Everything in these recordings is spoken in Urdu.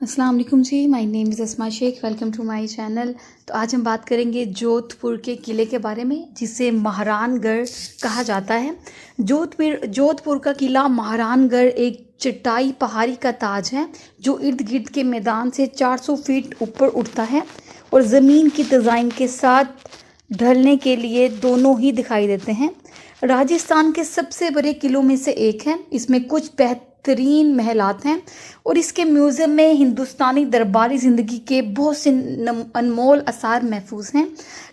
السلام علیکم جی، مائی نیم از اسما شیخ، ویلکم ٹو مائی چینل۔ تو آج ہم بات کریں گے جودھ پور کے قلعے کے بارے میں، جسے مہران گڑھ کہا جاتا ہے۔ جودھ پور کا قلعہ مہران گڑھ ایک چٹائی پہاڑی کا تاج ہے جو ارد گرد کے میدان سے 400 فٹ اوپر اٹھتا ہے اور زمین کی تزئین کے ساتھ ڈھلنے کے لیے دونوں ہی دکھائی دیتے ہیں۔ راجستھان کے سب سے بڑے قلعوں میں سے ایک ہے۔ اس میں کچھ بہترین محلات ہیں اور اس کے میوزیم میں ہندوستانی درباری زندگی کے بہت سے انمول آثار محفوظ ہیں۔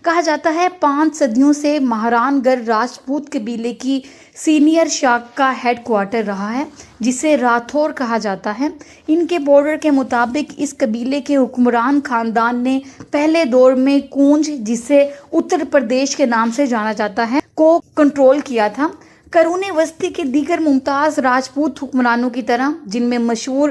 کہا جاتا ہے 5 صدیوں سے مہران گڑھ راجپوت قبیلے کی سینئر شاخ کا ہیڈ کوارٹر رہا ہے، جسے راتھور کہا جاتا ہے۔ ان کے بارڈر کے مطابق اس قبیلے کے حکمران خاندان نے پہلے دور میں کونج، جسے اتر پردیش کے نام سے جانا جاتا ہے، کو کنٹرول کیا تھا۔ قرون وسطی کے دیگر ممتاز راجپوت حکمرانوں کی طرح، جن میں مشہور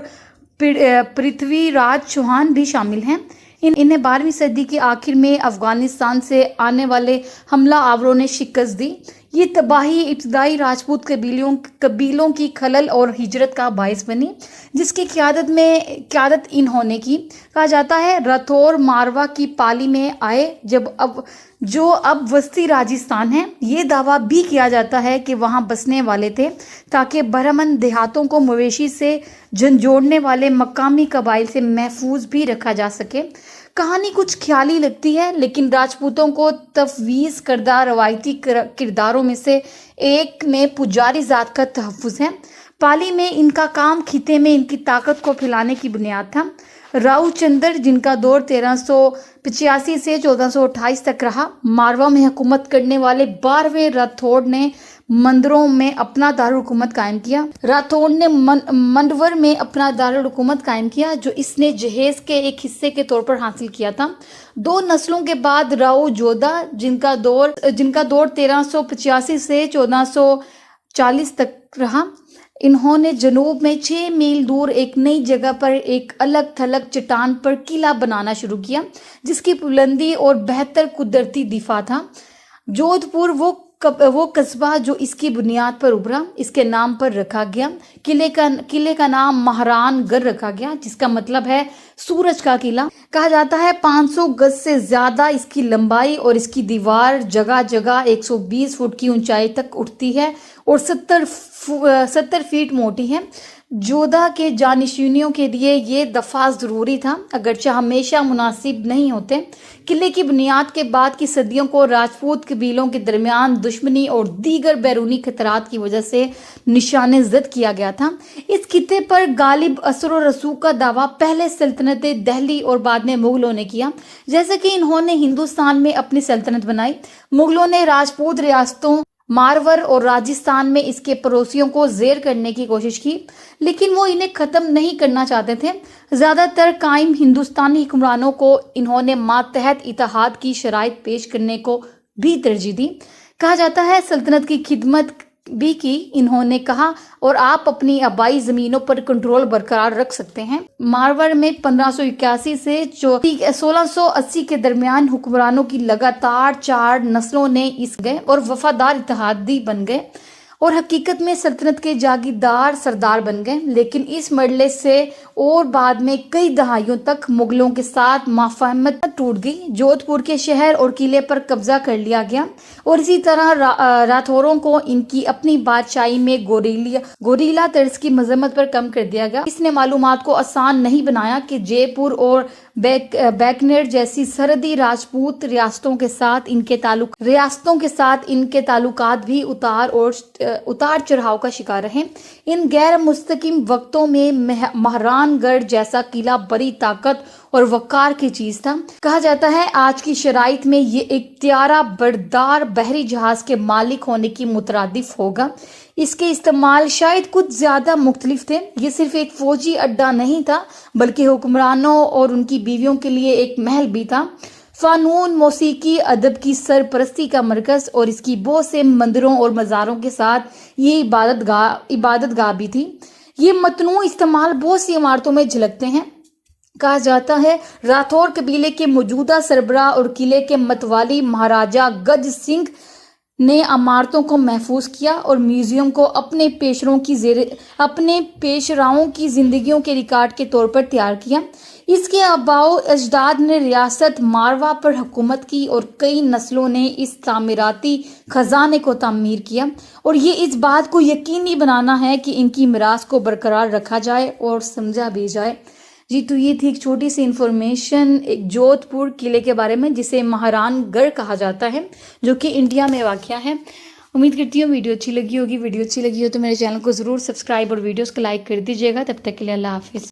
پرتھوی راج چوہان بھی شامل ہیں، انہیں 12ویں صدی کے آخر میں افغانستان سے آنے والے حملہ آوروں نے شکست دی۔ یہ تباہی ابتدائی راجپوت قبیلوں کی خلل اور ہجرت کا باعث بنی، جس کی قیادت انہوں نے کی۔ کہا جاتا ہے راتھور ماروا کی پالی میں آئے جو اب وسطی راجستھان ہے۔ یہ دعویٰ بھی کیا جاتا ہے کہ وہاں بسنے والے تھے تاکہ برہمن دیہاتوں کو مویشی سے جھنجھوڑنے والے مقامی قبائل سے محفوظ بھی رکھا جا سکے۔ کہانی کچھ خیالی لگتی ہے، لیکن راجپوتوں کو تفویض کردہ روایتی کرداروں میں سے ایک میں پجاری ذات کا تحفظ ہے۔ پالی میں ان کا کام خطے میں ان کی طاقت کو پھیلانے کی بنیاد تھا۔ راؤ چندر، جن کا دور 1385 سے 1428 تک رہا، ماروا میں حکومت کرنے والے 12ویں راتھوڑ نے مندروں میں اپنا دارالحکومت قائم کیا۔ راتھوڑ نے منڈور میں اپنا دارالحکومت قائم کیا، جو اس نے جہیز کے ایک حصے کے طور پر حاصل کیا تھا۔ 2 نسلوں کے بعد راؤ جودھا، جن کا دور 1385 سے 1440 تک رہا، انہوں نے جنوب میں 6 میل دور ایک نئی جگہ پر ایک الگ تھلگ چٹان پر قلعہ بنانا شروع کیا، جس کی بلندی اور بہتر قدرتی دفاع تھا۔ جودھ پور وہ قصبہ جو اس کی بنیاد پر ابھرا، اس کے نام پر رکھا گیا۔ قلعے کا نام مہران گڑھ رکھا گیا، جس کا مطلب ہے سورج کا قلعہ۔ کہا جاتا ہے 500 گز سے زیادہ اس کی لمبائی اور اس کی دیوار جگہ جگہ 120 فٹ کی اونچائی تک اٹھتی ہے اور 70 فٹ موٹی ہے۔ جودھا کے جانشینوں کے لیے یہ دفاع ضروری تھا، اگرچہ ہمیشہ مناسب نہیں ہوتے۔ قلعے کی بنیاد کے بعد کی صدیوں کو راجپوت قبیلوں کے درمیان دشمنی اور دیگر بیرونی خطرات کی وجہ سے نشان زد کیا گیا تھا۔ اس خطے پر غالب اثر و رسوخ کا دعویٰ پہلے سلطنت دہلی اور بعد میں مغلوں نے کیا۔ جیسے کہ انہوں نے ہندوستان میں اپنی سلطنت بنائی، مغلوں نے راجپوت ریاستوں مارور اور راجستھان میں اس کے پڑوسیوں کو زیر کرنے کی کوشش کی، لیکن وہ انہیں ختم نہیں کرنا چاہتے تھے۔ زیادہ تر قائم ہندوستانی حکمرانوں کو انہوں نے ماتحت اتحاد کی شرائط پیش کرنے کو بھی ترجیح دی۔ کہا جاتا ہے سلطنت کی خدمت بھی کی۔ انہوں نے کہا اور آپ اپنی آبائی زمینوں پر کنٹرول برقرار رکھ سکتے ہیں۔ مارور میں 1581 سے 1680 کے درمیان حکمرانوں کی لگاتار 4 نسلوں نے اس گئے اور وفادار اتحادی بن گئے اور حقیقت میں سلطنت کے جاگیردار سردار بن گئے، لیکن اس مرحلے سے اور بعد میں کئی دہائیوں تک مغلوں کے ساتھ مفاہمت ٹوٹ گئی۔ جودھ پور کے شہر اور قلعے پر قبضہ کر لیا گیا اور اسی طرح راتھوروں کو ان کی اپنی بادشاہی میں گوریلا طرز کی مذمت پر کم کر دیا گیا۔ اس نے معلومات کو آسان نہیں بنایا کہ جے پور اور بیکانیر جیسی سرحدی راجپوت ریاستوں کے ساتھ ان کے تعلقات بھی اتار چڑھاؤ کا شکار رہے۔ ان غیر مستقیم وقتوں میں مہران گڑھ جیسا قلعہ بڑی طاقت اور وقار کی چیز تھا۔ کہا جاتا ہے آج کی شرائط میں یہ ایک طیارہ بردار بحری جہاز کے مالک ہونے کی مترادف ہوگا۔ اس کے استعمال شاید کچھ زیادہ مختلف تھے۔ یہ صرف ایک فوجی اڈہ نہیں تھا، بلکہ حکمرانوں اور ان کی بیویوں کے لیے ایک محل بھی تھا، فنون، موسیقی، ادب کی سرپرستی کا مرکز، اور اس کی بہت سے مندروں اور مزاروں کے ساتھ یہ عبادت گاہ بھی تھی۔ یہ متنوع استعمال بہت سی عمارتوں میں جھلکتے ہیں۔ کہا جاتا ہے راتھور قبیلے کے موجودہ سربراہ اور قلعے کے متوالی مہاراجہ گج سنگھ نے عمارتوں کو محفوظ کیا اور میوزیم کو اپنے پیشراؤں کی زندگیوں کے ریکارڈ کے طور پر تیار کیا۔ اس کے آباء و اجداد نے ریاست ماروا پر حکومت کی اور کئی نسلوں نے اس تعمیراتی خزانے کو تعمیر کیا، اور یہ اس بات کو یقینی بنانا ہے کہ ان کی میراث کو برقرار رکھا جائے اور سمجھا بھی جائے۔ جی تو یہ تھی ایک چھوٹی سی انفارمیشن ایک جودھ پور قلعے کے بارے میں، جسے مہران گڑھ کہا جاتا ہے، جو کہ انڈیا میں واقع ہے۔ امید کرتی ہوں ویڈیو اچھی لگی ہوگی۔ ویڈیو اچھی لگی ہو تو میرے چینل کو ضرور سبسکرائب اور ویڈیوز کو لائک کر دیجیے گا۔ تب تک کے لیے اللہ حافظ۔